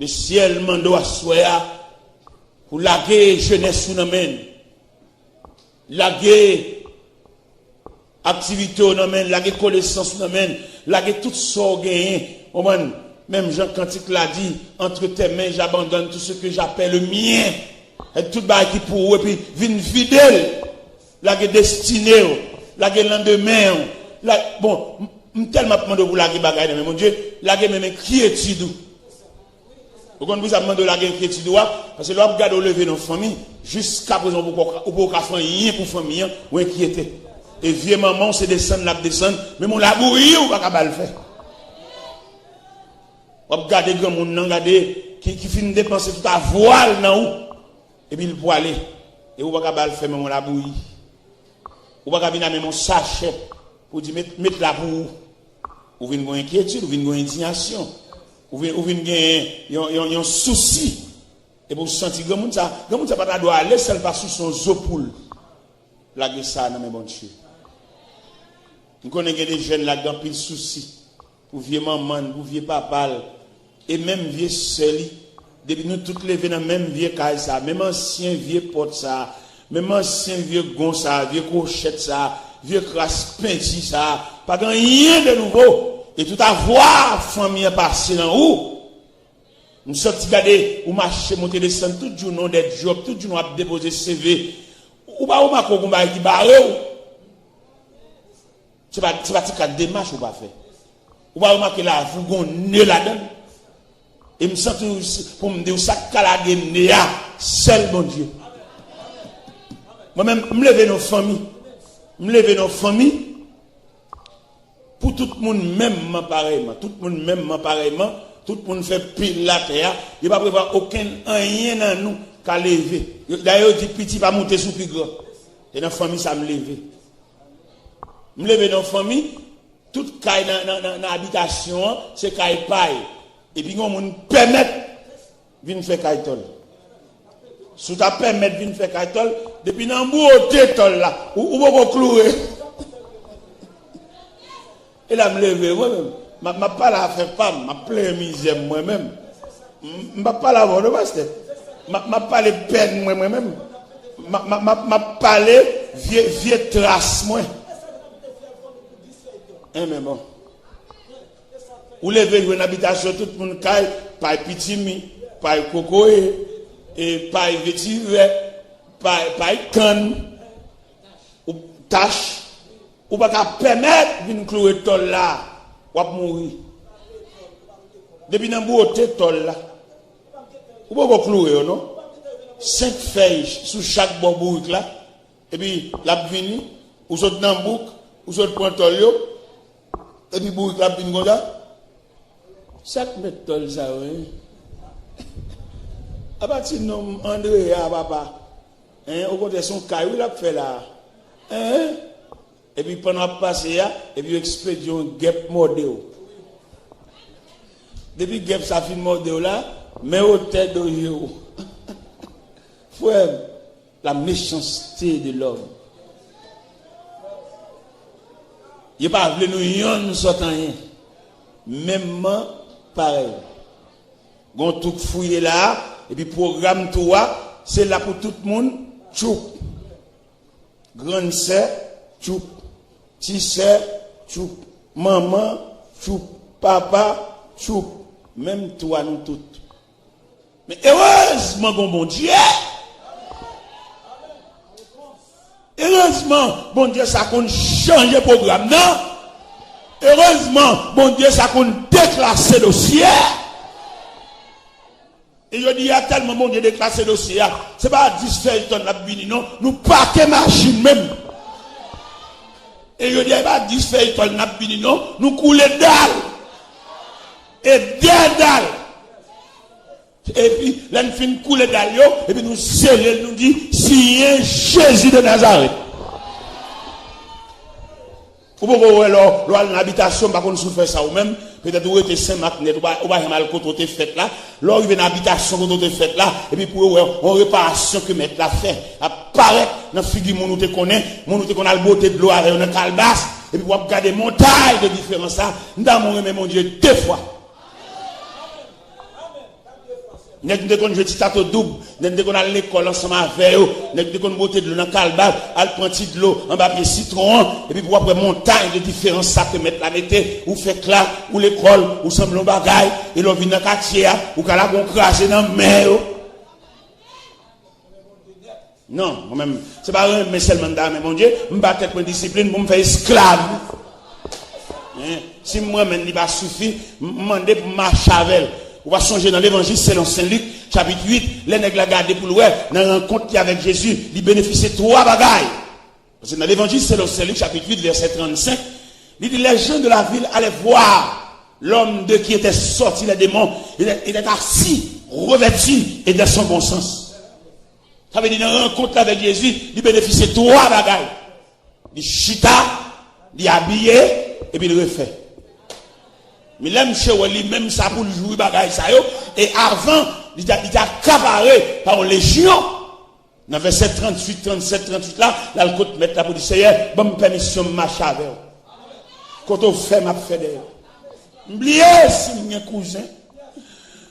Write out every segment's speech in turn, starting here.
Le ciel mando à soya pour laguer jeunesse sous nous laguer activité sous nous laguer connaissance sous nous laguer tout ça gagné. Même Jean Cantique l'a dit, entre tes mains j'abandonne tout ce que j'appelle le mien. Et tout bas qui pour eux, puis vine fidèle, laguer destiné, laguer lendemain. Bon, tellement demandé pour laguer bagaille, mais mon Dieu, laguer même quiétude. Vous comprenez, vous avez demandé laguer quiétude, parce que là, vous regardez au lever nos familles, jusqu'à présent, vous pouvez pas faire rien pour famille, ou inquiéter. Et vieux maman, c'est descendre, la descendre, mais mon labouille, ou pas le faire. Vous regardez grand monde, regardez, qui finit de dépenser tout à voile, non, et puis il peut aller. Et vous pas le faire, mais mon labouille. Vous pas venir avec mon sachet, pour dire, mettre la boue. Vous venez une inquiétude, vous venez une indignation. Vous venez un souci. Et pour sentir que ça pas doit aller seul pas sous son zopoule. La guerre ça dans mes bon Dieu. Nous connaissons des jeunes là dans pile souci. Pour vieux maman, pour vieux papa et même vieux seul. Depuis nous toutes lever dans même vieux caille ça, même ancien vieux porte ça, même ancien vieux gon ça, vieux cochette ça, vieux crasse peinti ça, pas rien de nouveau. Et tout avoir famille passé dans où nous sorti garder ou marcher monter descendre tout jour nom des jobs tout jour a déposer CV ou pas ou mako combat qui barre c'est pas une démarche ou pas faire ou pas remarquer là vous gonne là-dedans et me sens pour me dire ça calage néa seul bon Dieu moi même me lever nos familles pour tout le monde même pareillement, tout le monde fait pile la terre, il va pas prévoir aucun rien dans nous qu'à lever. D'ailleurs, dit petit pas monter sous plus grand. Et dans la famille ça me lever. Me lever dans la famille, toute caille dans l'habitation, c'est caille paille. Et puis on nous permettre venir faire caille tol. Sous ta permettre venir faire caille tol, depuis dans beauté tol là, ou pas clouer. Et là, me lever moi-même. Je pas là à faire femme, je plein misère moi-même. Je pas là à voir le pasteur. Je pas les peines moi-même. Je pas les vieux traces moi. Mais bon. Ou lever une habitation, tout le monde caille, pas pitimi, pas cocoé, et pas vétiver, pas canne, ou tâche. Ou pas qu'à permettre d'une clouer tol là, ou à mourir. Depuis dans beauté tol là. Ou pas qu'on clouer, non? 5 feuilles sous chaque bon bourrique là. Et puis, la vini, ou saute dans bouc, ou saute point tol yo. Et puis, bourrique la vini comme ça. Chaque mètre tol ça, oui. À partir de nom André, papa. Hein, au côté de son caillou, il a fait là. Hein? Et puis pendant passer et puis expédition gap modèle. Depuis gap ça fin modèle là, mais au tête de yo. Frère, la méchanceté de l'homme. Il pas voulu nous yon sortant rien. Même pareil. Gon tout fouiller là et puis programme toi, c'est là pour tout le monde, choup. Grande sœur, choup. Si c'est choup, maman, choup, papa, choup, même toi, nous toutes. Mais heureusement, bon Dieu, heureusement, bon Dieu, ça compte changer le programme, non? Heureusement, bon Dieu, ça compte déclasser le dossier. Et je dis, il y a tellement bon Dieu déclasser le dossier, c'est pas 10 feuilles tonnes la bini, non? Nous paquons machine même. Et je dis, pas 10 feuilles tonnes la bini, non? Nous coulons dalle. Et des dalles. Et puis, là, nous finissons couler dalle, et puis nous scellons, nous dit, si Jésus de Nazareth. Vous pouvez voir l'habitation, par contre, si vous faites ça ou même, peut-être vous êtes Saint-Marc, vous avez mal quand vous êtes fait là, là, vous avez une habitation quand vous êtes fait là, et puis pour voir une réparation que mettre la fait, apparaît dans la figure, nous te connaît, nous te connaît la beauté de l'eau avec une calebasse, et puis vous regardez montagne de différence, nous avons mon Dieu deux fois. Nèg de kon jouer petit tato double, nèg de kon aller l'école ensemble avec eux, nèg de kon monter de l'eau dans calbal, al prend petit de l'eau en papier citron et puis pour après montagne de différents sacs mettre la mettre ou fait là ou l'école ou semblon bagaille et l'on vient dans quartier ou kala gon craser dans mer. Non, moi-même c'est pas un mais seulement mais mon Dieu, me battre pour discipline pour me faire esclave. Si moi-même il pas suffit, demander pour marcher avec. On va changer dans l'évangile selon Saint Luc, chapitre 8, les nègres la garder pour l'ouest, dans la rencontre qui avec Jésus, il bénéficie trois bagailles. Parce que dans l'évangile selon Saint Luc, chapitre 8, verset 35, il dit les gens de la ville allaient voir l'homme de qui était sorti les démons, il était assis, revêtu et dans son bon sens. Ça veut dire dans la rencontre avec Jésus, il bénéficie trois bagailles. Il chita, il habillé, et puis il refait. Mais l'aime chez lui, même ça pour le jouer bagaille ça yo. Et avant, il a accaparé par une légion. Dans verset 38, 37, 38 là, là le côté mettre la pour dire Seigneur, bonne permission de marcher avec vous. Quand on fait, m'a fait d'ailleurs. M'oubliez si je suis cousin.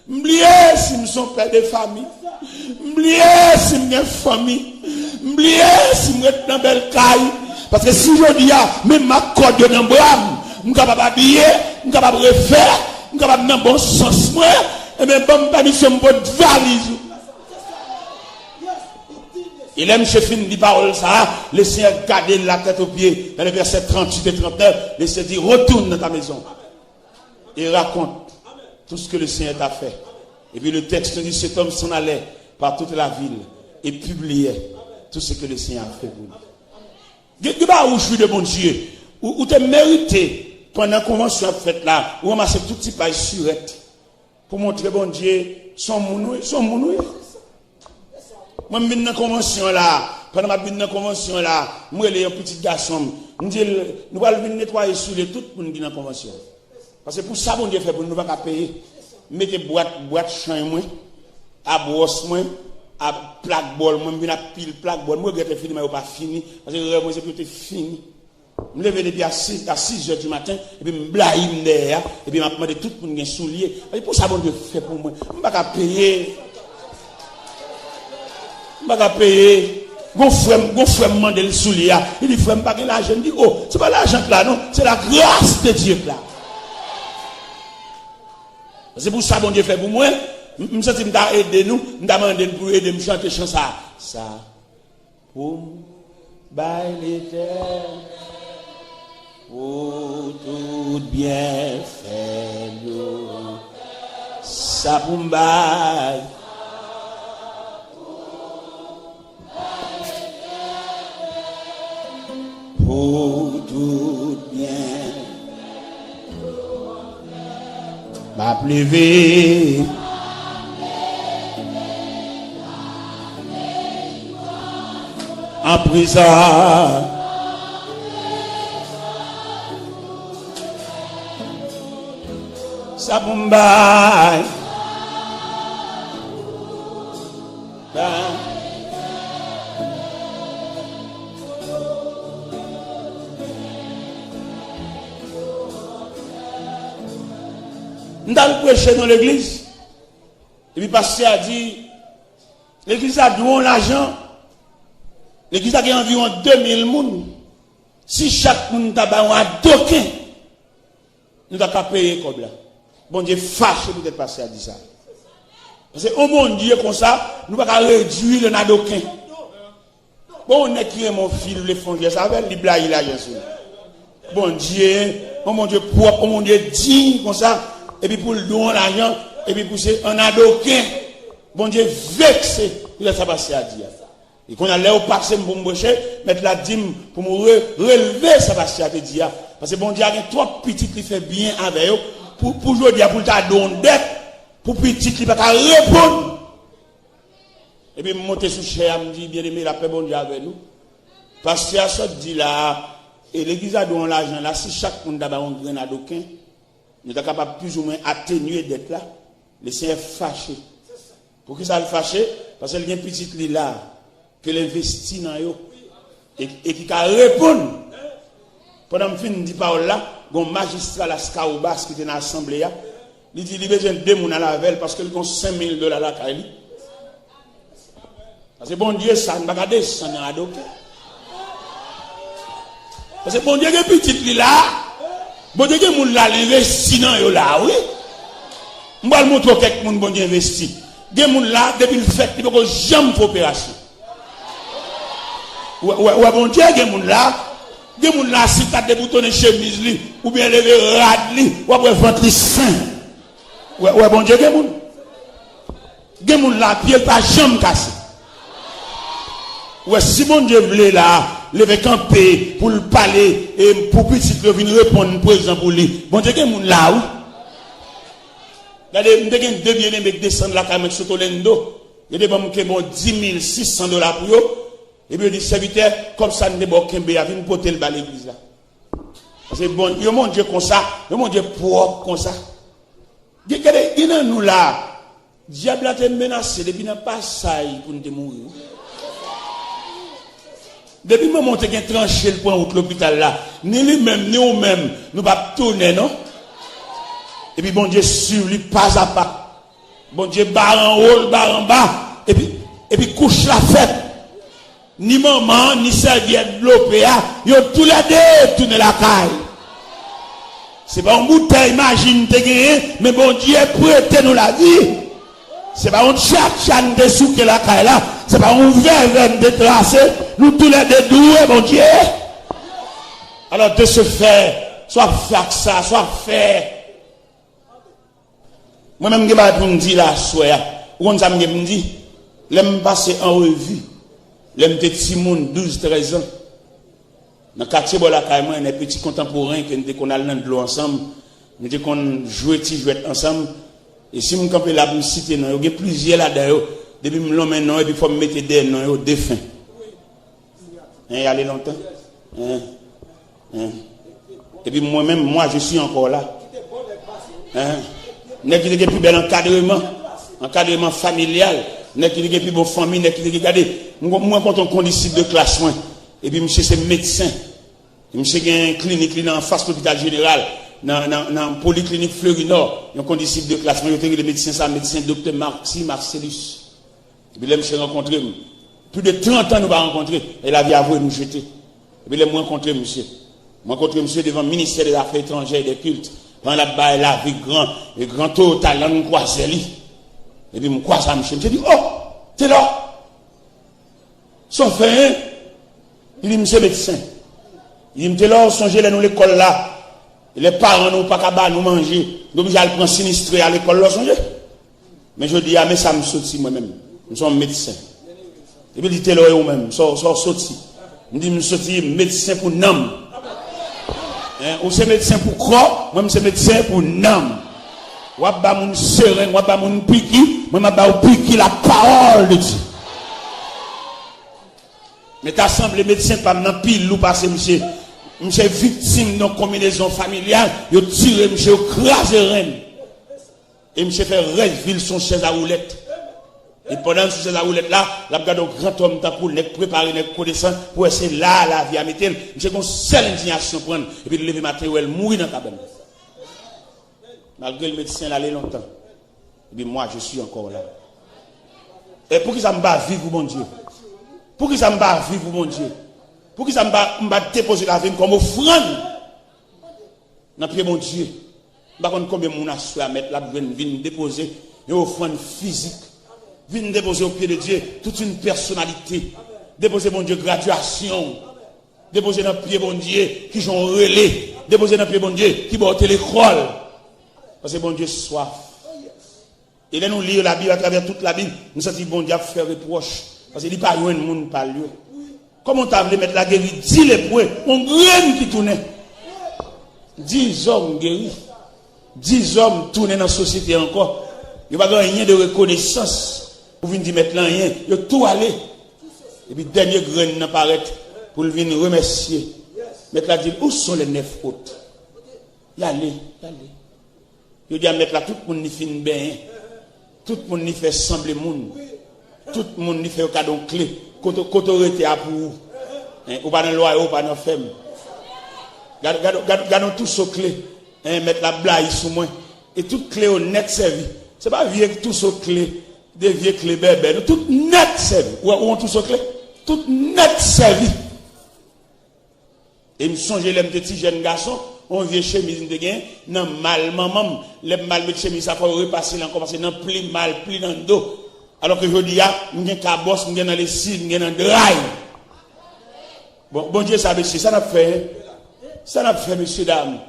M'oubliez si je suis père de famille. M'oubliez si je suis famille. M'oubliez si je suis dans belle caille. Parce que si je dis, même ma corde dans le bras, je suis capable d'habiller, je suis capable de refaire, je suis capable de dans bon sens, et même bonne permission de valise. Il aime chez fin dit parole ça, le Seigneur garde la tête aux pieds. Dans les versets 38 et 39, le Seigneur dit retourne dans ta maison et raconte tout ce que le Seigneur t'a fait. Et puis le texte dit cet homme s'en allait par toute la ville et publiait tout ce que le Seigneur a fait pour lui. De pas où je suis de bon Dieu, où tu as mérité pendant la convention faite là, où on m'a fait tout petit page surette pour montrer bon Dieu son mounoué. Moi, je suis dans la convention là, pendant que je suis dans la convention là, moi, je suis un petit garçon, nous allons venir nettoyer sur les tout pour nous dans la convention. Parce que pour ça, bon Dieu fait pour nous ne pas payer. Mettez boîte champ, moi, à brosse, moi, à plaque bol, moi, je viens à pile plaque bol, moi, je suis fini, mais je pas fini, parce que moi, c'est fini. Je me lève depuis à 6 h du matin, et puis je me blague derrière, et puis je me demande tout le monde qui est soulier. Pour ça, bon Dieu fait pour moi. Je ne vais pas payer. Je ne vais pas payer. Mon frère me demande le soulier. Il dit, frère, je ne vais pas l'argent. Je dis, oh, ce n'est pas l'argent là, non, c'est la grâce de Dieu là. C'est pour ça, bon Dieu fait pour moi. Je me sens que je dois aider nous, je dois demander pour aider me chanter chant ça. Ça, pour bail l'éternel, pour tout bien fait, ça pour bail. Pour tout bien. Ma pleuvé. En prison. Ça pour m'baille. Nous allons prêcher dans l'église. Et puis, le pasteur a dit, l'église a doué l'argent. L'église a environ 2000 personnes. Si chaque monde a un token, nous avons payer comme là. Bon Dieu, fâché peut-être pasteur a dit ça. Parce que au mon Dieu, comme ça, nous ne pouvons pas réduire le nadoquin. Bon, on est qui mon fils, les fonds, ça va, les blagues là, bien sûr. Bon Dieu, oh mon Dieu propre, oh mon Dieu digne, comme ça. Et puis pour le don l'argent, et puis pour c'est un adoquin, bon Dieu vexé, il a ça passé à dire. Et qu'on a l'air au passé pour me brocher, mettre la dîme pour me relever ça passé à dire. Parce que bon Dieu a trois petits qui fait bien avec eux, pour jouer pour ta donner dette, pour petit qui va répondre. Et puis monter sous cher, me dit, bien aimé, la paix bon Dieu avec nous. Parce que ça dit là, et l'église a donné l'argent là, si chaque monde d'abord un grain adoquin, nous sommes capables plus ou moins atténuer d'être là. Le Seigneur fâché. Pour que ça le fâché? Parce qu'il y a une petite lit là, que l'investit dans eux, et qui a répondu. Pendant que je finis de parole là, il y a un magistrat, la Scaubas, qui était dans l'assemblée, Il dit, il a besoin de 2 personnes à la veille parce qu'il a $5,000 à la caille. Parce que bon Dieu, ça ne va pas descendre à adopter. Parce que bon Dieu, il y a petit là. Bon Dieu, il y a des gens là, investi dans eux là, oui. Je vais montrer quelques gens bon Dieu investi. Des gens là, depuis le fait, il n'y a jamais d'opération. Ouais, bon Dieu, il y a des gens là. Des gens là, si tu as déboutonné chemise, ou bien levé rad, ou après ventre sain. Ouais, bon Dieu, il y a des gens. Des gens là, pied pas jamais cassé. Ouais, si mon Dieu voulait là, lever camper pour le parler et pour petit le venir répondre présent pour lui. Bon Dieu, quelqu'un là où? Regardez, m'dé gen 2 bien-aimés qui descendent là quand même sur Tolendo. Il y a des gens qui ont $10,600 pour eux. Et puis il dit serviteur comme ça ne pas kembe a venir porter le bal l'église là. Parce que bon, il mon Dieu comme ça, il mon Dieu propre comme ça. Regardez, il y nous là. Diable a été menacé depuis n'a pas ça pour nous mourir. Depuis le moment où tu as tranché le point de l'hôpital là, ni lui-même, ni nous-mêmes, nous ne pouvons pas tourner, non? Et puis bon Dieu sur lui, pas à pas. Bon Dieu barre en haut, barre en bas. Et puis couche la fête. Ni maman, ni serviette de l'OPA, ils ont tous les deux tourné la caille. C'est pas une bouteille, imagine, t'es gagné, mais bon Dieu prête nous la vie. C'est pas un chat de souke la caille là. C'est pas un verre de tracé. Nous tous les deux doués, mon Dieu. Alors de ce fait, soit faire ça, soit faire. Moi-même, je vais me dire là, soya. Ou on me dit, l'aime passer en revue. L'aime de petit monde, 12, 13 ans. Dans le quartier, bon, là, carrément, il y a des petits contemporains qu'on a de l'eau ensemble. Nous disons qu'on joue ensemble. Et si je me campe là, je me cite, il y a plusieurs là-dedans. Depuis que je me mets et puis il faut me mettre des noms défunts. Il y a longtemps. Et puis moi-même, moi, je suis encore là. N'est-ce qu'il y a plus bel encadrement familial. N'est-ce qu'il y a plus bonne famille. N'est-ce qu'il y a regardez, moi, quand on conduit de classe, et puis monsieur, c'est médecin. Monsieur, il y a une clinique en face de l'hôpital général. Dans la polyclinique Fleury Nord, il y a un condition de classe. Il y a des médecins, ça, médecin, docteur Marcellus. Et puis là, je rencontré. Plus de 30 ans, nous avons rencontré. Et la vie a avoué nous jeter. Et puis là, je rencontré monsieur. Je rencontré monsieur devant le ministère des Affaires étrangères et des cultes. Dans là-bas, il a vu grand total, là, nous croisons lui. Et puis, je croise à monsieur. Je me dis, oh, t'es là. Son frère, il dit, monsieur médecin. Il dit, t'es là, songez là, nous l'école là. Et les parents n'ont pas qu'à nous manger. Nous obligés à le prendre sinistré à l'école là, songez. Mais je dis, ah, mais ça me saute moi-même. Nous sommes médecins. Et puis, il dit, t'es là, vous-même, sort sorti. Il dit, je suis médecin pour nam. Ou c'est médecin pour croix, moi c'est médecin pour nam. Ou pas mon serein, ou pas mon piqui, moi pas piqui la parole de Dieu. Mais t'as semblé médecin pas dans pile ou parce que monsieur victime d'une combinaison familiale, il tire monsieur crasé reine. Et monsieur fait rêve ville son chaise à roulette. Et pendant que c'est la roulette là, la regarde un grand homme ta pour préparer les connaissances pour essayer là la vie à mettre. J'ai une seule indignation prendre et puis le lever matin où elle mourit dans la cabane. Malgré le médecin l'aller longtemps. Et puis moi je suis encore là. Et pour qui ça me bat vivre mon Dieu? Pour qui ça me bat vivre mon Dieu? Pour qui ça me bat déposer la vie comme offrande? Dans pied mon Dieu. Je ne sais pas combien de monde a souhaité mettre la vie déposer une offrande physique. Viens déposer au pied de Dieu toute une personnalité. Déposer, mon Dieu, graduation. Déposer dans le pied, mon Dieu, qui joue un relais. Déposer dans le pied, mon Dieu, qui porte l'école. Parce que, mon Dieu, soif. Et là, nous lisons la Bible à travers toute la Bible. Nous sentons, bon Dieu, faire reproche. Parce qu'il n'y a pas de monde par lieu. Comment tu as voulu mettre la guérie? 10 les points. On graine qui tournait. 10 hommes guéris. 10 hommes tournés dans la société encore. Il n'y a pas rien de reconnaissance. Pour venir mettre là rien, il a tout allé. Et puis, dernier grain n'apparaît pour venir remercier. Mettre là, dire, où sont les 9 autres? Y aller. Il dit à mettre là, tout le monde n'y fait bien. Tout le monde n'y fait sembler monde. Tout le monde n'y fait un cadeau clé. Quand on était à pour ou pas dans le loi, ou pas dans la femme. Gardons tous aux clés. Mettre la blague sous moi. Et toute clé au net servi. C'est pas vieux tout ce clé, des vieux clés bébés, tout net servi. Où on tout ce clé? Tout net servi. Et me songe les petits jeunes garçons, on vient chemise de gain, non mal maman, les mal de chemise ça faut repasser là parce que non plus mal, plus dans le dos. Alors que je dis m'gen cabosse, m'gen dans les cils, m'gen dans drive. Bon Dieu ça monsieur, ça n'a fait. Ça n'a fait monsieur dame.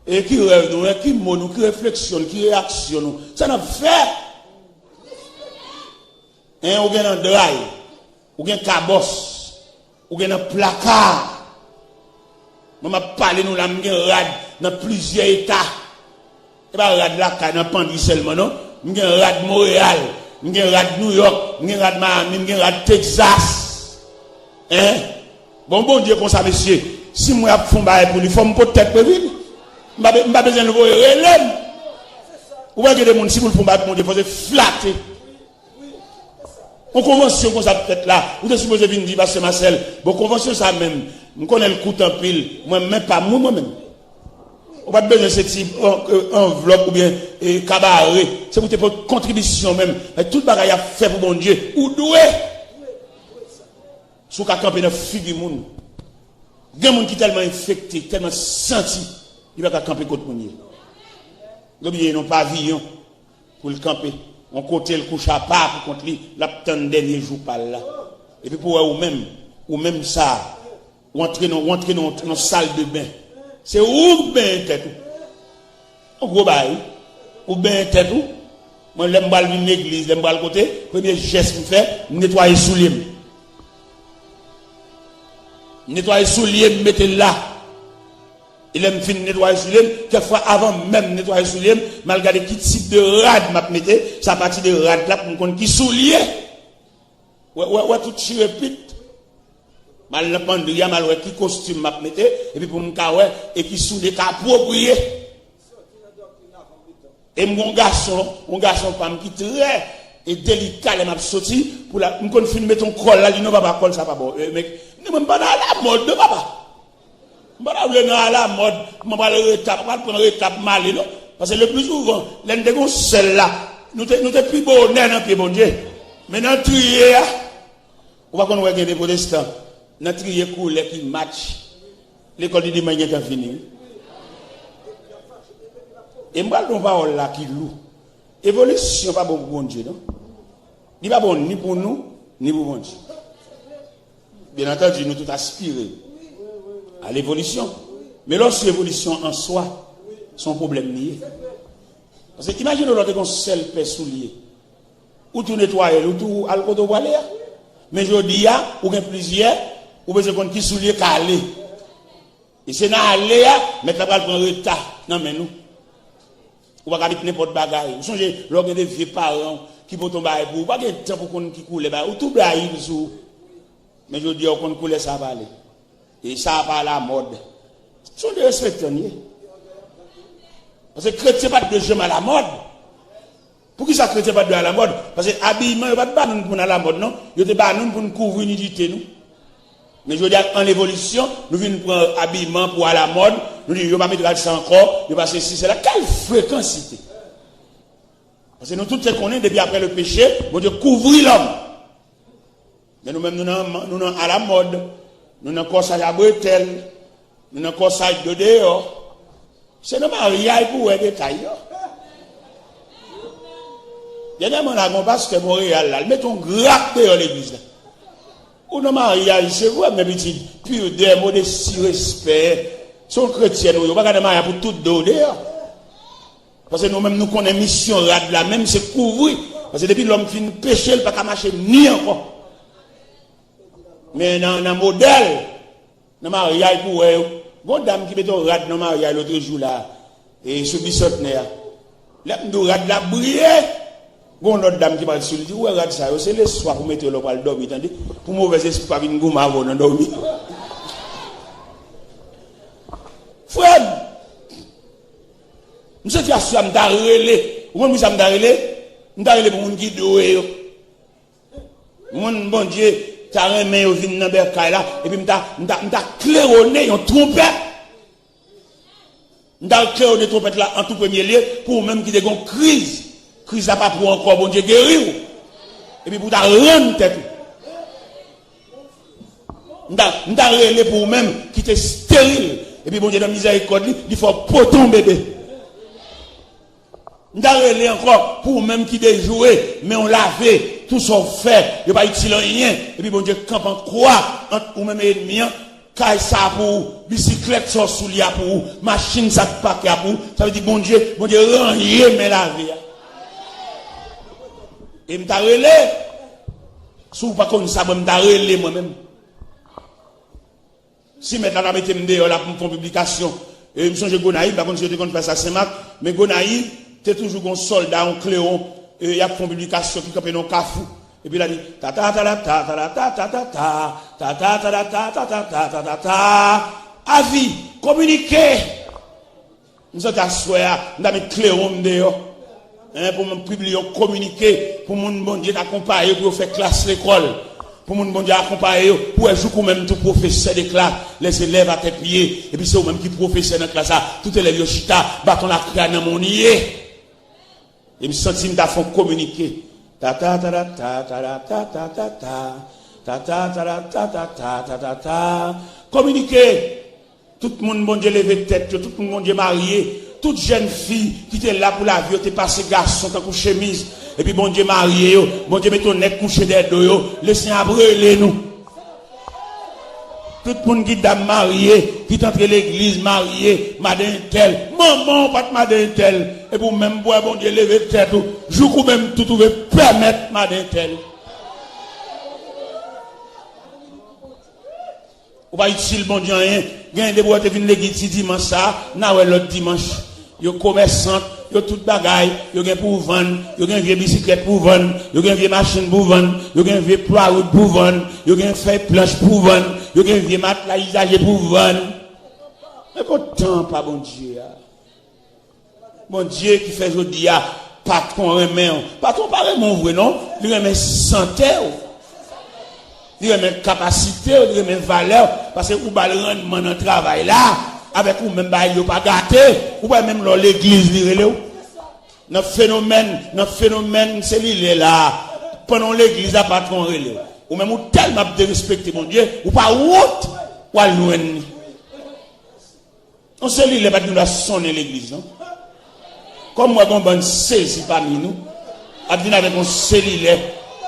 Et qui rêve nous, qui mot nous, qui réflexion, qui réaction nous. Ça n'a fait. Hein, ou gen dans drive, ou gen cabosse, ou gen dans placard. Je m'a parlé nous là, m'gen rad dans plusieurs états. Et pas rad là dans Pandi seulement non, m'gen rad Montréal, m'gen rad New York, m'gen rad Miami, m'gen rad Texas. Hein? Bon Dieu comme ça monsieur, si moi font bail pour lui, faut me peut-être prévenir. M'pas besoin de vous relève. Ou voyez que des gens si vous le font bail pour mon Dieu, faut se flatter. On convention comme ça peut-être là, ou de supposé venir dire parce que Marcel, bon convention ça même, je connais le coup en pile, moi même pas moi-même. On pas besoin de ce type enveloppe ou bien cabaret, c'est pour votre contribution même. Mais tout le bagage a fait pour mon Dieu, ou doué. Sous qu'à camper dans figure monde. Il y a des gens qui sont tellement infectés, tellement sentis, il va camper contre mon Dieu. L'objet non pas pavillon pour le camper. On côté le couche à part pour contre lui, la dernier jour par là. Et puis pour ou même ça, ou entrer dans salle de bain. C'est où bain tête ou gros bail, ou bain tête ou moi l'aime pas une église, l'aime pas le côté, premier geste me fait, nettoyer souliers. Nettoyer souliers, mettez là. Il aime finir nettoyer souliers, quelquefois avant même nettoyer souliers, malgré qui type de rad m'a mettez, ça partie de rad là pour me connaître qui souliers. Ouais tout chire pite. Mal la pandria mal ouais qui costume m'a mettez et puis pour me ouais et qui souliers approprié. Et mon garçon femme qui très et délicat les m'a sorti pour la me connaître filmer ton col là, il non pas col ça pas bon mec, ne même pas dans la mode de papa. Je ne pas la mode, je ne vais pas prendre une étape mal, non? Parce que le plus souvent, les gens celle là, nous sommes plus beaux dans le pied, bon Dieu. Mais dans le trier, on va qu'on des protestants, dans le trier couleur qui match, l'école du dimanche est finie. Et moi, je ne parle pas là qui loue. Évolution, pas bon pour bon Dieu, non? Il n'est pas bon ni pour nous, ni pour bon Dieu. Bien entendu, nous tous aspirons à l'évolution. Mais lorsque l'évolution en soi, son problème lié. Parce que imaginez l'autre qu'on seul paix soulier. Ou tout nettoyer, ou tout alcool de voiler. Mais je dis, ou bien plusieurs, ou bien qu'on qui soulier qu'à aller. Et c'est dans aller, mais t'as pas le prendre retard. Non, mais nous. Ou pas qu'à n'importe bagaille. Vous songez, lorsque des vieux parents qui vont tomber pour vous, pas de temps pour qu'on qui coule, ou tout blague sous. Mais je dis, qu'on coule, ça va aller. Et ça va à la mode. Ce sont des respectaniers. Parce que chrétien pas de jeu à la mode. Pour qui ça chrétien pas de à la mode? Parce que habillement, il n'y a pas de pour à la mode, non? Il y a pas pour nous couvrir l'unité, nous. Mais je veux dire, en évolution, nous venons prendre habillement pour à la mode. Nous disons, il va mettre ça encore, il va passer si c'est là. Quelle fréquence? Parce que nous tous connaissons depuis après le péché, bon Dieu couvrir l'homme. Mais nous-mêmes, nous sommes à la mode. Nous n'avons pas corsage à bretelles, nous n'avons pas corsage de dehors. C'est nos mariages pour les détails. Dernièrement, on a un pasteur Montréal, là, mettons grappe dehors l'église. Ou nos mariages, c'est vrai, mes petits, pur des modestie, respect. Sont chrétiens, nous, on va garder mariage pour tout dehors. Parce que nous-mêmes, nous connaissons mission rad là, même c'est couvrir. Parce que depuis l'homme finit péché, il ne peut pas marcher ni encore. Mais dans un modèle, dans le mariage pour eux, bonne dame qui met un rad dans le mariage l'autre jour là, et sous bicentenaire, là, nous rad là briller, bonne autre dame qui parle sur lui, dit, ouais, rad ça, c'est le soir pour mettre le pour le dormir, tandis, pour mauvais esprit, pas venir goûter avant de dormir. Frère, nous sommes assis à m'darrêler, ou même nous sommes m'darrêler pour mon guide, mon bon Dieu, t'as remis au vin dans bercail là et puis m'ta claironné on trompette Dans le cœur de trompette là, en tout premier lieu, pour même qui a une crise. Crise n'a pas pour encore, bon Dieu, guérir. Et puis pour ta rendre tête. M'ta relé pour même qui était stérile. Et puis bon Dieu, dans la miséricorde, il faut poton bébé. M'ta relé encore pour même qui déjoué, mais on lavé, tout son fait, il pas utile rien. Et puis bon Dieu, camp en croix, ou même ennemi, caille ça pour, bicyclette ça sous lia pour, machine ça paquet pour, ça veut dire bon Dieu, rend rien, mais la vie. Et m'ta relé, sous pas comme ça, m'ta relé moi-même. Si maintenant on mette dehors là pour une publication, et me songe Gonaïve, par contre je te compte faire ça Saint-Marc, mais Gonaïve, c'est toujours un soldat, un cléon, et il y a une publication qui campe dans Kafou. Et puis il a dit ta ta ta ta ta ta ta ta ta ta ta ta ta ta ta ta ta ta ta avis, communiquer. Nous sommes à soir, nous avons mis cléon dehors. Pour me publier, communiquer, pour mon bon Dieu t'accompagner, pour faire classe l'école. Pour mon bon Dieu accompagner, pour jouer même tout professeur de classe, les élèves à tes pieds, et puis c'est eux-mêmes qui professeur dans la classe, tout élève yoshita, bâton la crâne dans mon nier. Et me sentis me font communiquer. Ta ta ta ta ta ta ta ta ta ta ta ta ta ta ta ta ta ta communiquer. Tout le monde bon Dieu levé tête, tout le monde bon Dieu marié, toute jeune fille qui était là pour la vie, t'es passé garçon tant que chemise. Et puis bon Dieu marié, bon Dieu met ton nez couché des dos, laissez brûler nous. Tout le monde qui est marié, qui est entré l'église marié, madame tel, maman, pas de madame tel. Et pour même boire, bon Dieu lever tête, je vous même tout trouver permettre madame tel. Ou pas utile, bon Dieu, rien. Gagne des boîtes, venir l'église dimanche ça, n'a ouais l'autre dimanche. Yo commerçant, yo tout bagaille, yo gen pour vendre, yo gen vieux bicyclette pour vendre, yo gen vieux machine pour vendre, yo gen vieux poids pour vendre, yo gen fait planche pour vendre, yo gen vieux matelas usagé pour vendre. Mais pourtant pas bon Dieu. Bon Dieu qui fait jodi a patron remet, patron pas vraiment vrai non, il remet santé, il remet capacité, il remet valeur parce que ou ba le rendement dans travail là. Avec ou même bah il pas gâté ou pas même dans l'église lire le phénomène c'est l'île là pendant l'église a patron relé ou même ou tellement de respecter mon Dieu ou pas route ou à loin on se l'île pas nous la sonner l'église non comme moi bon bonne saisi parmi nous a venir avec un cellulaire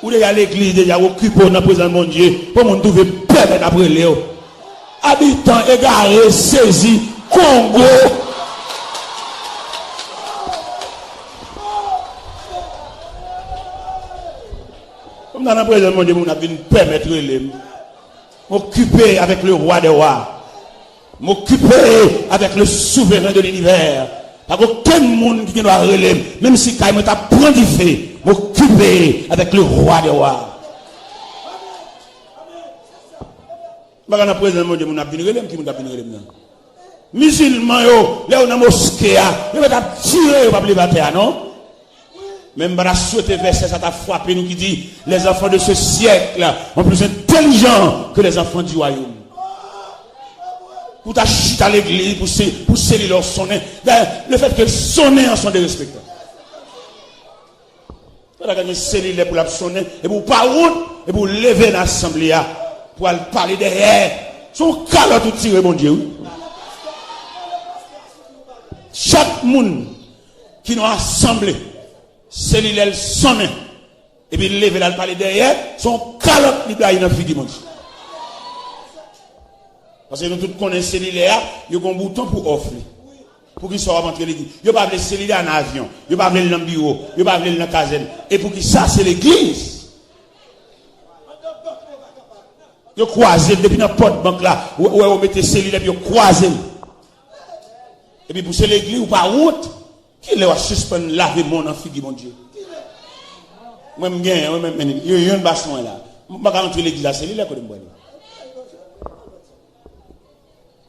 ou déjà l'église déjà occupé dans présence de mon Dieu pour mon trouver permettre après Léo habitants égarés, saisis, Congo. Comme dans la présence de mon Dieu, on a venu permettre de m'occuper avec le roi des rois, m'occuper avec le souverain de l'univers. Pas aucun monde qui doit relever, même si quand il t'a pris du fait, m'occuper avec le roi des rois. Dans la présence de mon Dieu, on a bien relève qui m'a bien relève. Musulmans, là on a mosquée, ils vont tirer, pas les batailles, non? Même dans la souhaité verset, ça t'a frappé, nous qui dit, les enfants de ce siècle sont plus intelligents que les enfants du royaume. Pour ta chute à l'église, pour sceller leur sonner, le fait que sonner en sont des respectants. Pour la gagner sceller pour la sonner, et pour pas route, et pour lever l'assemblée. Pour aller parler derrière. Son calotte tout tiré, mon Dieu. Chaque monde qui nous a assemblé, c'est l'île sonne. Et puis il lève là, parler derrière, son calotte, il doit y avoir une mon Dieu. Parce que nous tous connaissons l'île là, il y a un bouton pour offrir. Pour qu'il soit rentré l'église. Il n'y a pas de cellulaire en avion. Il n'y a pas de dans le bureau. Il n'y a pas de dans la caserne. Et pour qu'il ça, c'est l'église. Yo croisé depuis dans porte banque là où on mettait cellulaire puis yo croisé et puis pour l'église ou pas route qui le va suspendre laver mon en figue mon Dieu moi même gain moi même yo un basson là pas rentrer l'église là cellulaire que moi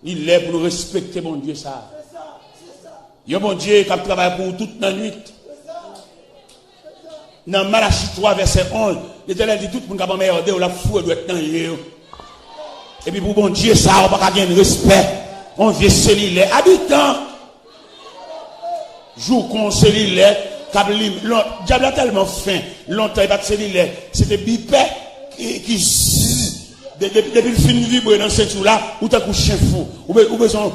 il est pour nous respecter mon Dieu ça yo mon Dieu qui travaille pour toute la nuit dans Malachie 3 verset 11 l'Éternel dit tout le monde qui a merdé ou la foi doit être dans eux. Et puis pour bon Dieu, ça, on va pas gagner respect. On vient cellulaire. Habitants, jour qu'on cellulaire, diable a tellement faim, longtemps il pas de cellulaire, c'était bipé qui depuis le film vibre dans cette là, ou t'as couché fou, ou besoin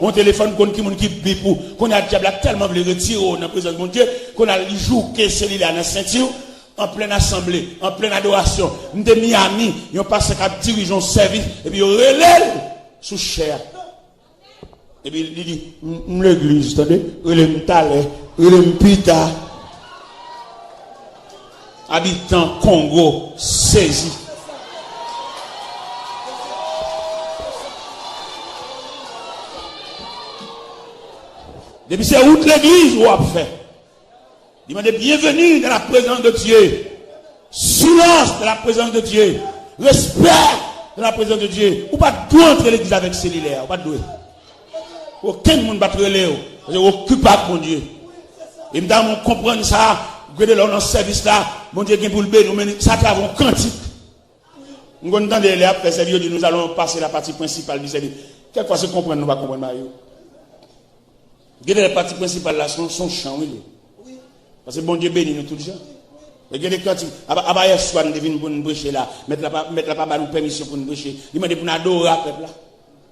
un téléphone qui bip qu'on a diable tellement voulu retirer dans la présence de mon Dieu, qu'on a le jour que cellulaire dans la ceinture, en pleine assemblée, en pleine adoration, nous de Miami, ils ont passé à dirigeant service, et puis ils relèvent sous chair. Et puis il dit, l'église, attendez, relève Talé, relève Pita, habitant Congo, saisi. Depuis c'est où l'église ou a fait. Demandez bienvenue dans la présence de Dieu. Silence dans la présence de Dieu. Respect dans la présence de Dieu. Ou pas tout entrer l'église avec cellulaire. Ou pas doué. Aucun monde va te relayer. Parce que occupable mon Dieu. Et m'dame comprendre ça. Regardez là dans ce service là. Mon Dieu qui pour le bénir. Ça travaille en quantique. Nous entendons les après service. Nous allons passer la partie principale du service. Quelquefois c'est comprendre nous va comprendre Mario. Regardez la partie principale là, son chant, oui. Parce que bon Dieu bénit nous tous les gens. Regardez quand hier soir, nous devons pour nous prêcher là, mettre la pas nous permission pour nous prêcher. Il m'a dit pour nous adorer à peuple là.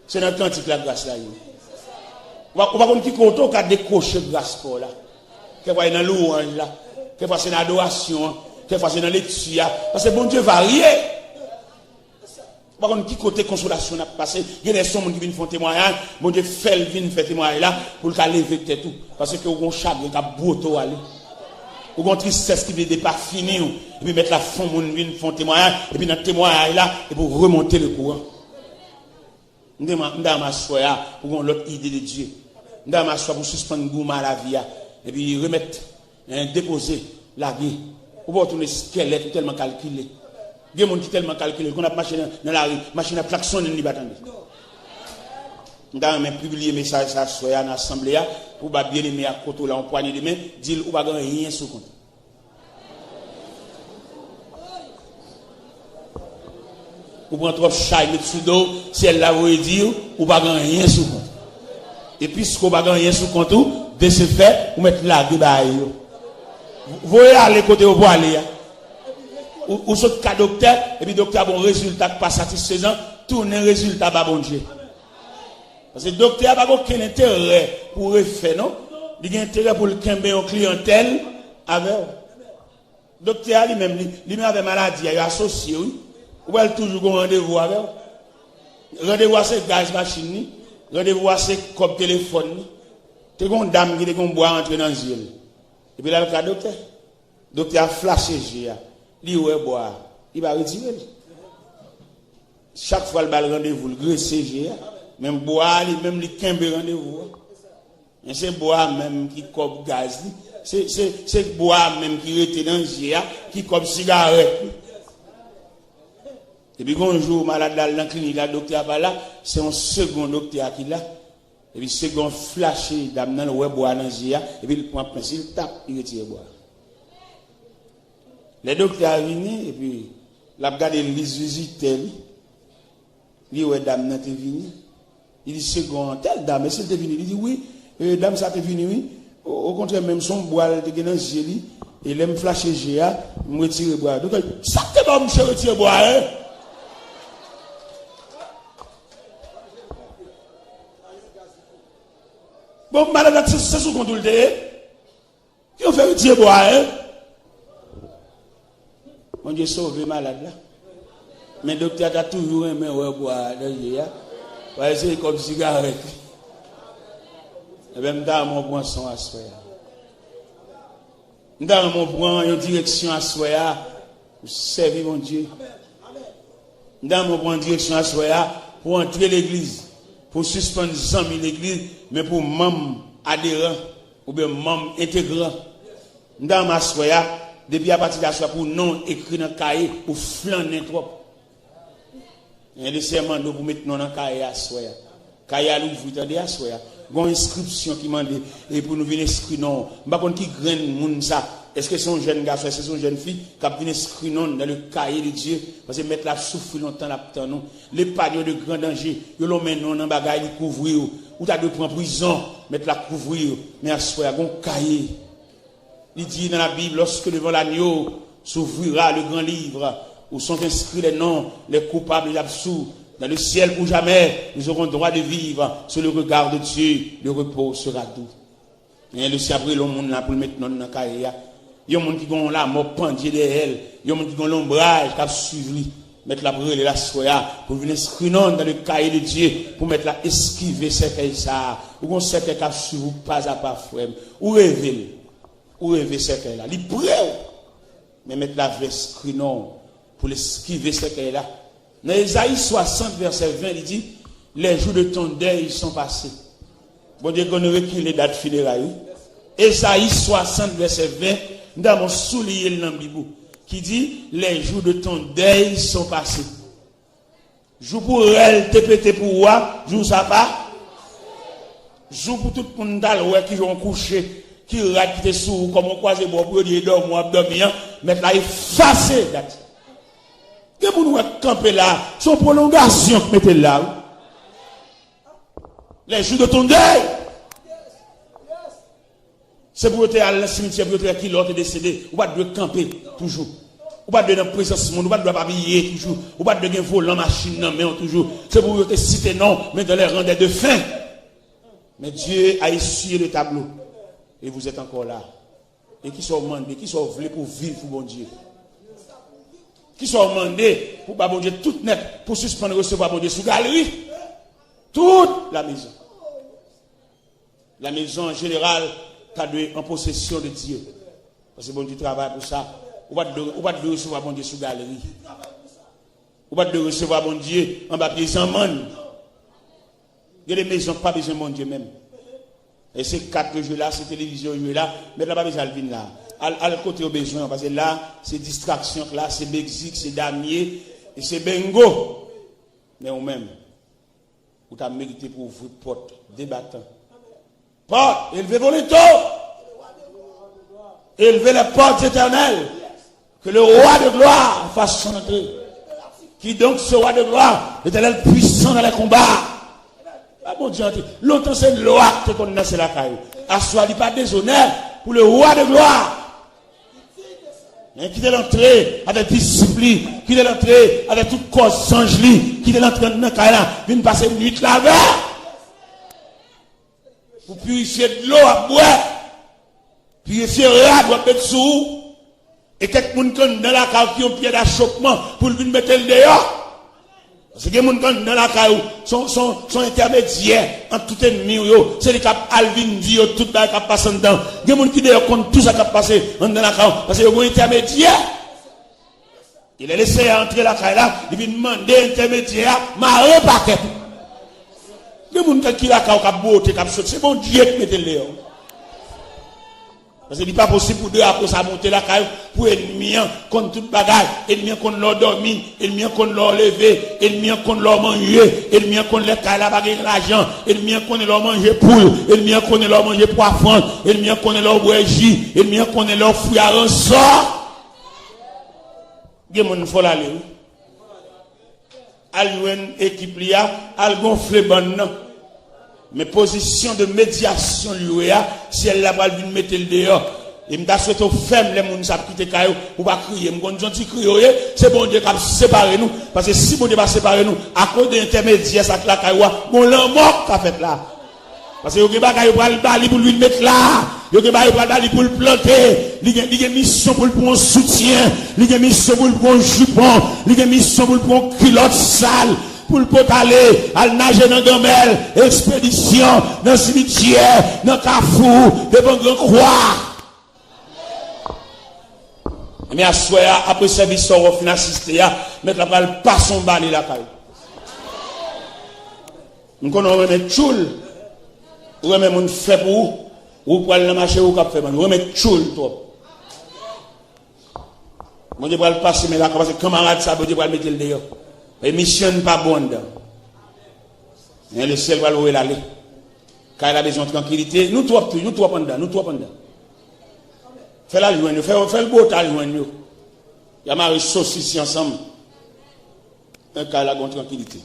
C'est notre cantique la grâce là. On va comme qui compte au cas décocher grâce pour là. Quelquefois dans louange là, quelquefois c'est dans l'adoration, quelquefois c'est dans lecture. Parce que bon Dieu varie. Par contre, qui côté consolation n'a passé, il y a des gens qui viennent faire témoignage, mon Dieu fait faire témoignage là, pour le lever tout. Parce que vous avez un chagrin qui a beau aller. Vous avez une tristesse qui ne pas finir, et puis mettre la fond, mon Dieu faire témoignage, et puis dans le témoignage là, et pour remonter le courant. Nous devons m'asseoir pour l'autre idée de Dieu. Nous devons m'asseoir pour suspendre gourmand à la vie, et puis remettre, déposer la vie. Vous pouvez tourner squelette tellement calculé. Il y a des gens qui sont tellement calculés qu'on a marché dans la rue, machine à klaxonner, il n'y a pas attendre. Nous avons publié un message à dans l'assemblée pour bien aimer à côté là, en poignée de main, dire ou pas rien sous compte. Ou prend trop chai, mettre sous dos, si elle l'a voulu dire, ou pas rien sous compte. Et puisqu'on n'a pas rien sous compte, de ce fait, vous mettez la gueule. Vous voyez aller côté où vous allez. Ou ce cas docteur, et puis docteur a bon résultat pas satisfaisant, tourner résultat pas bon Dieu. Parce que docteur n'a pas aucun intérêt pour refaire, non? Il a intérêt pour le camber en clientèle avec. Docteur lui-même avait maladie, il est associé, oui. Ou elle toujours un rendez-vous avec. Rendez-vous à ses gaz machine, rendez-vous à ses copes téléphone. Tu as une dame qui est boire entrer dans le yeux. Et puis là, le cas docteur. Docteur a flashé, il va boire, il va retirer. Chaque fois, il va le rendez-vous, le graisser, même boire, même le quimbe rendez-vous. C'est boire même qui cope gaz, c'est boire même qui rete dans le GA, qui cope cigarette. Et puis, un jour, malade dans la clinique, le docteur va là, c'est un second docteur qui est là. Et puis, second flashé, dame dans le boire dans le GA, et puis il prend un pinceau, il tape, il retire boire. Les docteurs sont venus, et puis, la regardé les visiteurs, il dit, dame, n'a-t-il venu? Il dit, second, telle dame, est-ce qu'elle est venue? Il dit, oui, dame, ça t'est venu, oui. Au contraire, même son bois, elle était dans le génie, et l'aime flasher GA, il me retire bois. Donc, ça t'est pas, monsieur, retire bois, hein? Bon, madame, c'est sous contrôle de. Qui ont fait retirer bois, hein? Mon Dieu sauve malade là. Mais le docteur a toujours aimé boire dans le GA. C'est comme cigarette. Et même dans mon boisson à soi. Dans mon prend une direction à soi pour servir mon Dieu. Dans mon prend une direction à soi pour entrer l'église, pour suspendre les amis l'église, mais pour membres adhérents ou bien membres intégrants. Dans ma soya, depuis à partir de la soya, pour non écrit dans le cahier, pour flâner trop. Il y a des serments pour mettre non dans le cahier à soya. Cahier à l'ouvrir, à soya. Il y a une inscription qui m'a dit, et pour nous venir inscrire non. Je ne sais pas qui graine moun ça. Est-ce que c'est un jeune garçon, est-ce que c'est une jeune fille qui a venu inscrire non dans le cahier de Dieu? Parce que mettre la souffrir longtemps, la non. Les pagnes de grand danger, ils l'ont mis non dans le bagage, ils couvrent. ou t'as de prendre prison, mettre la couvrir, mais à soi, un cahier. Il dit dans la Bible, lorsque devant l'agneau s'ouvrira le grand livre, où sont inscrits les noms, les coupables et les absous, dans le ciel pour jamais, nous aurons droit de vivre sur le regard de Dieu, le repos sera doux. Et le ciel après le monde là pour le mettre dans le cahier. Il y a des gens qui ont la mort pendue derrière elle, il y a des gens qui ont l'ombrage qui a suivi. Mettre la brûle et la soya pour venir inscrire dans le cahier de Dieu pour mettre la esquiver cercueil ça ou on cercueil qui suivre pas à pas frère ou rêver cercueil là il prêt mais mettre la inscrit non pour l'esquiver cercueil là dans Ésaïe 60 verset 20 il dit les jours de ton deuil sont passés bon Dieu qu'on recule les dates funérailles Ésaïe 60 verset 20 dans mon soulier dans Bible qui dit les jours de ton deuil sont passés. Jour pour elle, te pété pour moi, jour ça pas. Jour pour tout le monde qui ont couché, qui rate qui te sous, comme on croise bon pour dire dormir, abdomen, mettre là effacé. Que vous nous camper là, son prolongation que mettez là. Les jours de ton deuil. C'est pour être à le cimetière, pour être qui l'autre décédé, ou pas de camper toujours. Ou pas de dans présence monde, ou pas de habiller toujours, ou pas de gagner volant machine non mais toujours. C'est pour te citer non, mais dans les rangs de fin. Mais Dieu a essuyé le tableau et vous êtes encore là. Et qui sont demandés, qui sont voulés pour vivre pour bon Dieu. Qui sont demandés pour bon Dieu tout net pour suspendre recevoir bon Dieu sous galerie. Toute la maison. La maison en général est en possession de Dieu. Parce que bon Dieu travaille pour ça. Ou pas de recevoir bon Dieu sous galerie. Ou pas de recevoir bon Dieu en bas pied en monde. Il y a des maisons pas besoin de bon Dieu même. Et ces 4 jeux là, ces télévisions jeux là, mais là pas besoin de là. À le côté au besoin parce que là, c'est distraction là, c'est Mexique, c'est damier et c'est bingo. Mais ou même ou t'as mérité pour ouvrir porte débattant. Porte, élevez vos létaux. Élevez les portes éternelles. Que le roi de gloire fasse son entrée. Qui donc ce roi de gloire, l'éternel puissant dans les combats. Ah mon Dieu, longtemps c'est le roi qui connaît la caille. Assois pas déshonneur pour le roi de gloire. Qui est l'entrée avec discipline, qui est l'entrée avec toute cause sange, qui est l'entrée dans la caille, vient passer une nuit là-bas. Pour purifier de l'eau à boire, purifier l'eau à mettre sous. Et quelqu'un dans la cave qui ont pied d'achoppement pour venir mettre le dehors. Parce que les gens dans la cave sont intermédiaires entre tout ennemi. C'est les cap Alvin dit tout le monde qui passe dedans. Les gens qui d'ailleurs comptent tout ça qui a passé dans la cave. Parce que les gens intermédiaires. Il a laissé entrer la cave là. Il vient demander intermédiaire. Marre paquet. Les gens qui la cave qui a beauté, qui a sauté. C'est bon Dieu qui mette le dehors. Parce qu'il n'est pas possible pour deux après ça monter la caille pour ennemi contre toute bagaille, ennemi contre leur dormir, ennemi contre leur lever, ennemi contre leur manger, ennemi contre les cailles la baguette l'argent, ennemi contre leur manger poule, ennemi contre leur manger poisson, ennemi contre leur bougie, ennemi contre leur fruits à ressort. Il y a des gens qui font l'aller. Al équipe là, al gonfler bonne. Mais position de médiation lui si elle la va venir mettre le dehors et me souhaite aux femmes les gens savent quitter caillou ou pas crier me gon gentil crier c'est bon Dieu qui séparer nous parce que si bon Dieu va séparer nous à cause de l'intermédiaire ça la caillou bon l'amour qu'a fait là parce que yo ba caillou pour le bali pour lui mettre là yo ba bali pour le planter il y a mission pour le prendre soutien il y a mission pour le prendre jupon il y a mission pour le prendre culotte sale pour le pot aller, à nager dans Gamel, expédition, dans le cimetière, dans le Carrefour, devant Grand Croix. Mais à soi, après service, on va finir assister, mettre la balle, pas son bali la caille. Nous connaissons remettre choule, ou remettre mon fait pour ou pour aller marcher ou cap faire, ou remettre choule, toi. Mon Dieu va le passer, mais là, parce que camarade, ça, mon Dieu va le mettre le dehors. Et mission pas bonne. Mais le ciel va louer l'aller. Car il a besoin de tranquillité. Nous trois pendant. Fais la joie, fais le beau tal joie. Il y a ma sauce ici ensemble. Un cas la bonne tranquillité.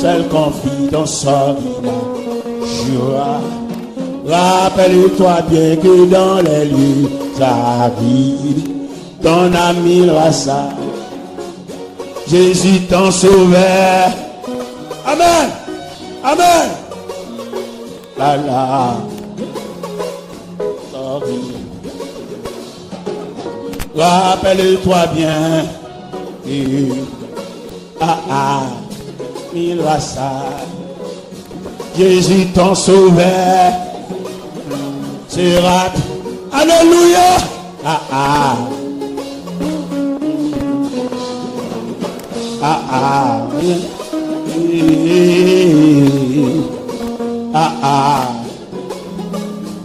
Seule confidence en jura. Rappelle-toi bien que dans les lieux arides, ton ami ça. Jésus t'en sauveur. Amen. Amen. Rappelle-toi bien que Jésus ton sauveur sera. Alléluia.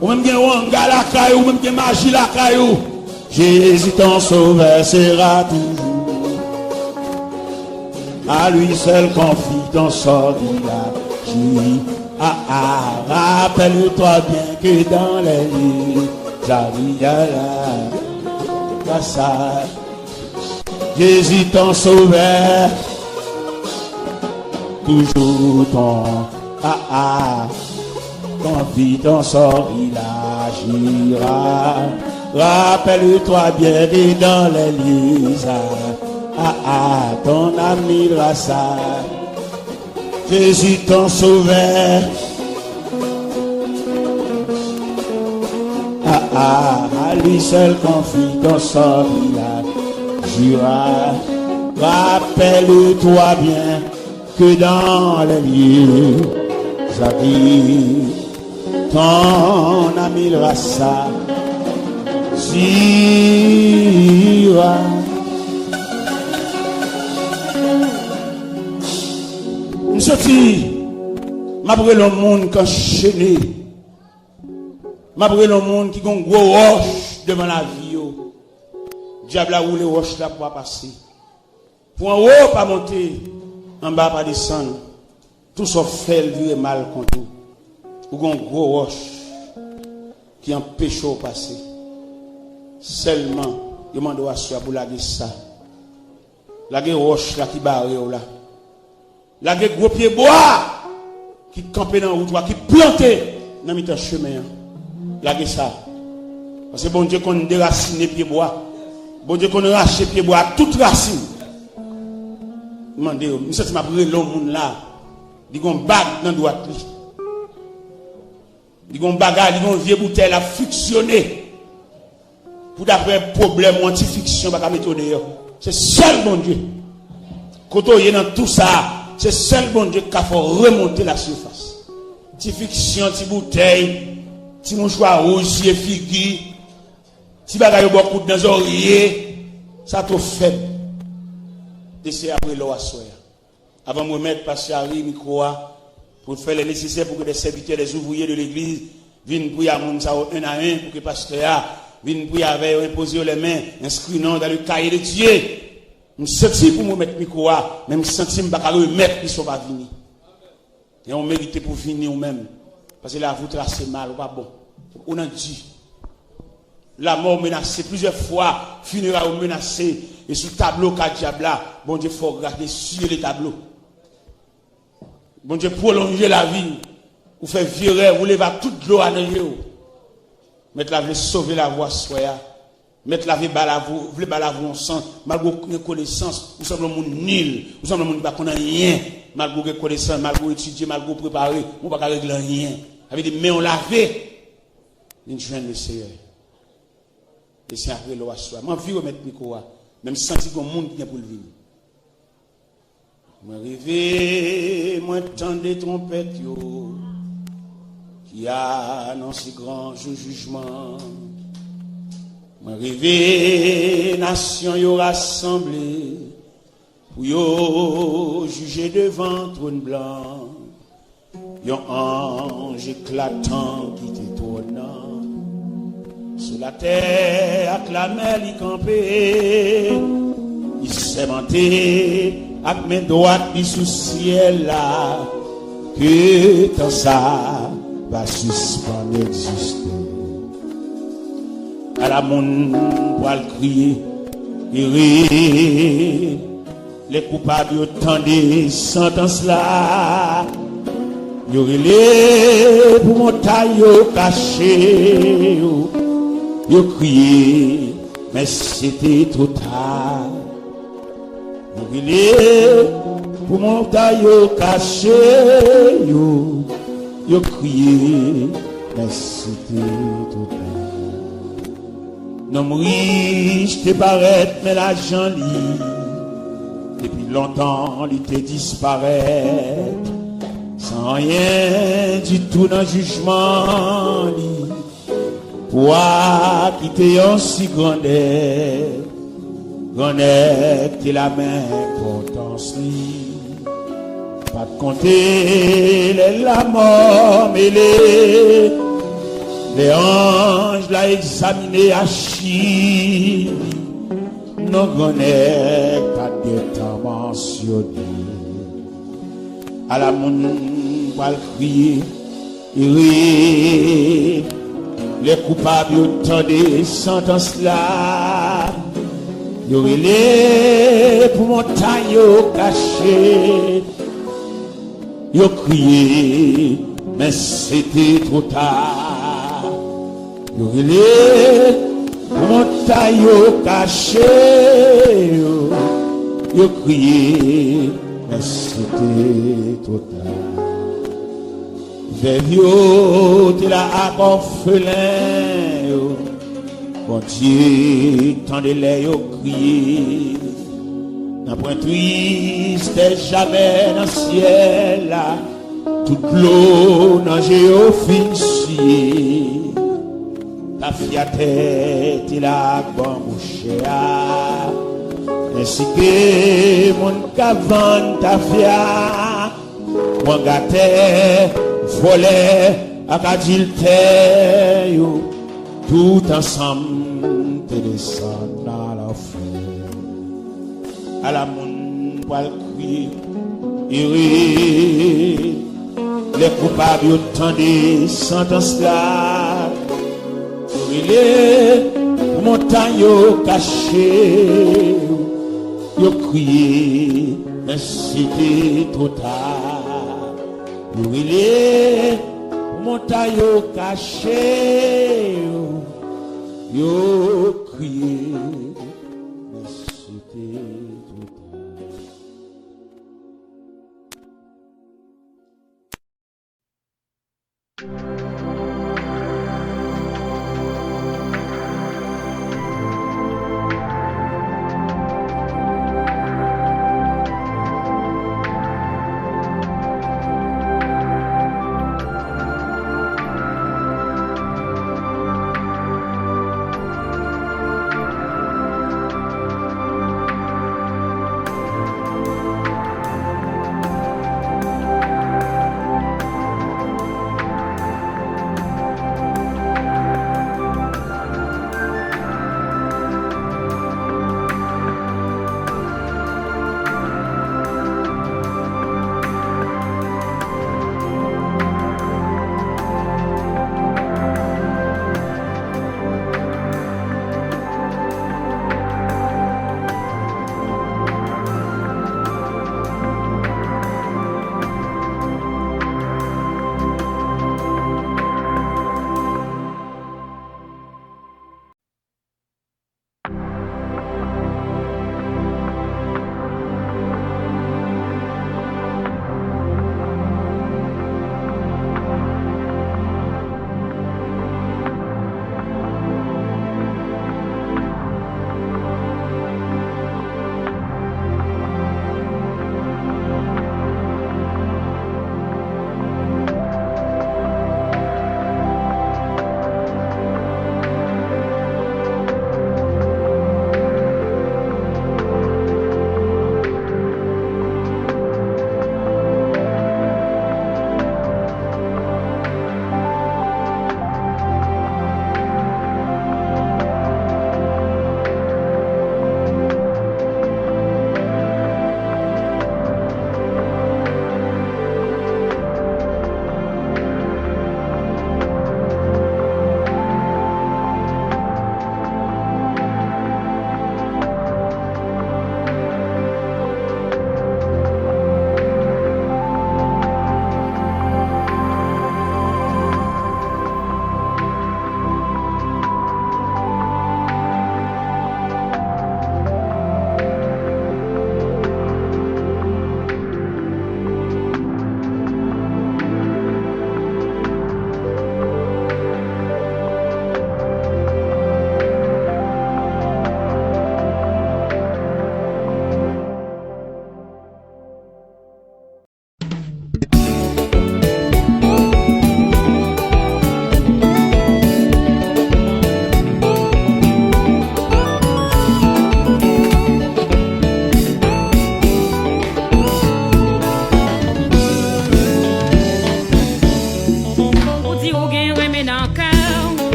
Ou même bien wanga la caillou, ou même bien magie la caillou. Jésus ton sauveur sera toujours. À lui seul confie ton sort d'ilagir. Rappelle-toi bien que dans les lieux j'arrive là ça. Jésus ton sauveur, toujours ton confie ton sort d'ilagir. Rappelle-toi bien que dans les lieux ton ami ça. Jésus ton sauveur. À lui seul confie ton sort jura. Rappelle-toi bien que dans les lieux j'habite ton ami ça. Jura. M'soti, m'après le monde qui enchaîné, m'après le monde qui a un gros roche devant la vie. Diable a roulé roche là pour passer. Pour en haut pas monter, en bas pas descendre. Tout ça fait le mal contre vous. Ou un gros roche qui empêche de passer. Seulement, il m'a doit assurer pour la ça. La roche là qui barre là. La gros pied bois qui campait dans la route, qui plantait dans le chemin. La ça. Parce que bon Dieu qu'on déracine les pieds bois. Bon Dieu qu'on arrache les pieds bois à toute racine. Demandez, je sais que je m'appelle l'homme là. Il y a une bague dans la droite. Il y a une bagarre, il y a une vieille bouteille à fonctionner. Pour d'après problème anti-fiction, il va mettre au dehors. C'est seul bon Dieu. Quand on est dans tout ça, c'est seul bon Dieu qui a fait remonter la surface. Ti fiction, ti bouteille, ti mouchoir rouge, ti figu, ti bagaille beaucoup dans les oreillers, ça trop faible. Laissez après l'eau à soya. Avant de me mettre passer à micro pour faire le nécessaire pour que les serviteurs, les ouvriers de l'église viennent pour y avoir un à un pour que le pasteur vienne pour y avoir imposer les mains, inscrire dans le cahier de Dieu. Je sens pour me mettre micro, même si je ne pas remettre, ils ne sont pas venus. Et on mérite pour finir nous-mêmes. Parce que là, vous tracez mal, ou pas bon. On a dit. La mort menacée plusieurs fois, funérailles menacées, et sous le tableau qu'a diable, bon Dieu, il faut regarder sur les tableaux. Bon Dieu, prolonger la vie, ou faire virer, ou lever toute l'eau à l'eau. Mettre la vie, sauver la voie, soya. Mettre la vie, balavou, on sent, malgré une connaissance, nous sommes un monde nul, nous sommes un monde qui n'a rien, malgré une connaissance, malgré étudier, malgré préparer, on ne peut pas régler rien. Avec des mains, on lavé, une jeune le Seigneur. Et c'est après l'eau à soi. Moi, je vais remettre le micro, même senti que le monde vient pour le venir. Moi, rêver, moi, tant des trompettes, qui annonce grand jugement. Moi, rêver, nation, yo rassemblé, pour yo juger devant trône blanc. Yon ange éclatant qui t'étonnant. Sous la terre, acclamé, il campé, il s'est monté, avec mes droites, il sous ciel là, que tant ça va suspendre exister. À la monde, pour le crier, les coupables attendent sentence là. Yo relé pour montagne caché, yo crié, mais c'était trop tard. Yo relé pour montagne caché, yo crié, mais c'était trop tard. Non riche te paraît, mais l'argent li, depuis longtemps il te disparaît. Sans rien du tout dans le jugement, pour quitter un si grandeur, qui la même importance, pas de compter la mort, mais les anges l'a examiné à chi, non grandeur, pas de temps mentionné. À la monde va le crier, les coupables attendent sentence là. Yo relé pour montagne caché, yo crié, mais c'était trop tard. Yo relé pour montagne caché, yo crié, mais c'était trop tard. Vers t'es là à orphelin, bon Dieu, tendez-les yo crier. N'a point triste jamais dans le ciel là, toute l'eau dans géophincier. Ta fiaté t'es là bon boucher, ainsi que mon cavane ta fia, mon gâté, volé, acadilté, tout ensemble te descend dans la feu. À la moun pour le crier, les coupables attendent sentence là. Les montagnes cachées, yo crié, mais c'était trop tard. Les montagnes cachées, yo crié, mais c'était trop tard.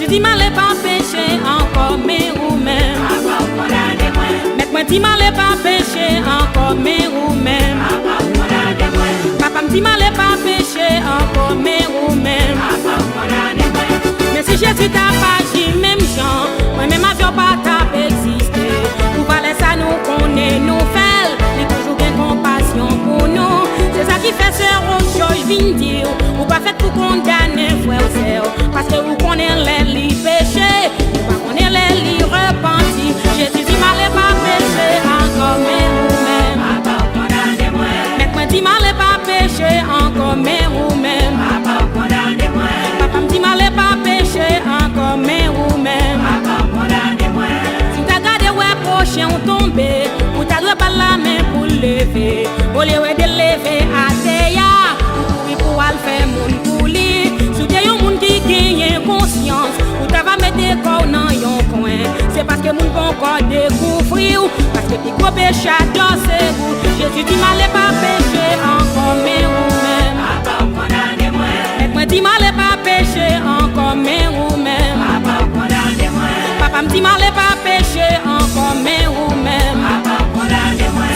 Jésus dit m'allez pas pécher encore, mais ou même. Maître moi dit m'allez pas pécher encore, mais ou même. Papa me dit m'allez pas pécher encore, mais ou même. Mais si Jésus t'a pas dit même Jean, moi-même avion pas t'a existé. Vous parlez ça nous connaît, nous fait, il toujours bien compassion pour nous. C'est ça qui fait ce autre chose, viens dire. Vous pas fait pour condamner frère ou sœur, parce que vous connaissez les péchés, vous pas connaissez les repentis. Jésus dit m'allez pas pécher encore, mais vous-même. Maître moi dit m'allez pas pécher encore, mais vous-même. Papa me dit m'allez pas pécher encore, mais vous-même. Si t'as gardé ouais prochain ou tombé, ou t'as droit pas la main pour lever, au lieu de lever à terre, ou pour aller faire mon pour lui. Si t'es un monde qui gagne conscience, ou t'as va mettre des corps dans un coin, c'est parce que mon bon corps découvrir, parce que les gros péchés c'est vous. Jésus dit m'allez pas pécher encore, mais vous-même. Moi dit m'allez pas pécher encore, mais vous-même. Papa me dit m'allez pas pécher encore, mais vous-même.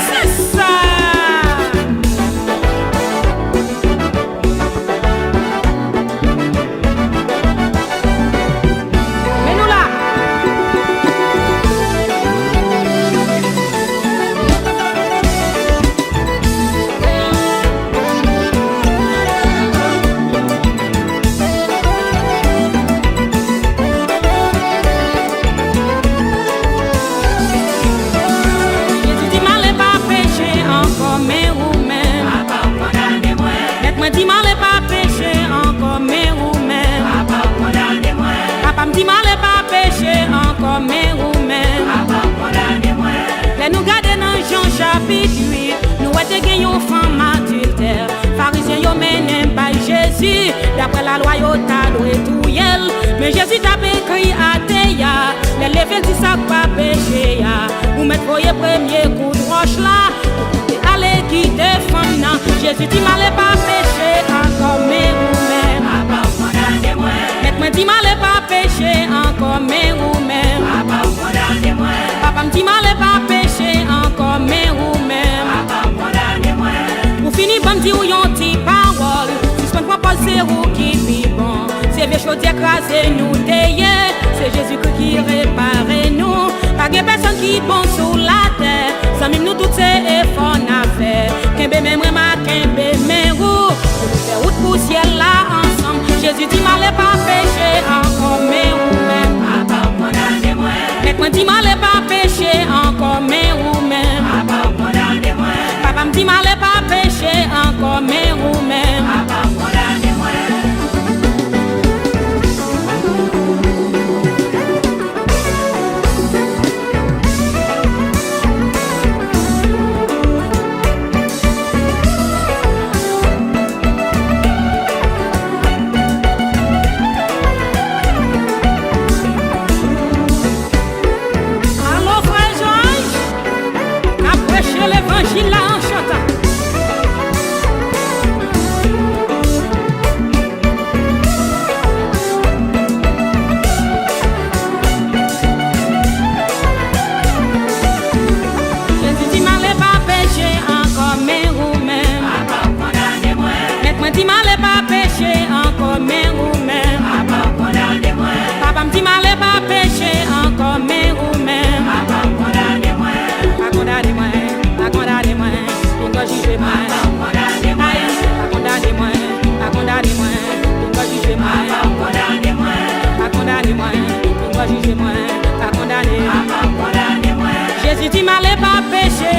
C'est ça. Mais nous là. Dis m'allez pas pécher encore, mais vous-même. Papa me dit m'allez pas pécher encore, mais vous-même. Les nous garder dans Jean chapitre 8, nous étions gagnés femme adultère. Pharisiens yo mené par Jésus, d'après la loi yo ta loué tout yel. Mais Jésus t'a écrit à Théa, les lever dit ça pas péché ya. Vous mettez voyez premier coup de roche là. Allez quitter femme nan. Jésus dit m'allez pas pécher encore, mais vous-même. Maître me dit m'allez pas pécher encore, mais vous-même. Papa me dit m'allez pas pécher encore, mais vous-même. Vous finissez par me dire yon ti parole. Si ce n'est pas c'est vous qui vivons. C'est vieux choses écrasées nous derrière. C'est Jésus qui répare nous. Pas de personne qui bon sur la terre. Sans même nous tous ces efforts à faire. Qu'un même ma qu'un mes roues. Pour faire route pour ciel là ensemble. Jésus dit m'allez pas pécher encore, mais vous-même. Maître me dit m'allez pas pécher encore, mais vous-même. Papa me dit m'allez pas pécher encore, mais vous-même. L'évangile là en chantant. Jésus dit m'allez pas pécher encore, mais vous-même. Maître me dit m'allez pas pécher encore, mais vous-même. Papa me dit m'allez pas pécher encore, mais vous-même. Pas condamner-moi. Condamnez-moi, il va juger moi. Condamnez-moi, condamnez-moi, il va juger moi. Condamnez-moi, il va juger moi. Condamnez-moi. Jésus dit m'allez pas pécher.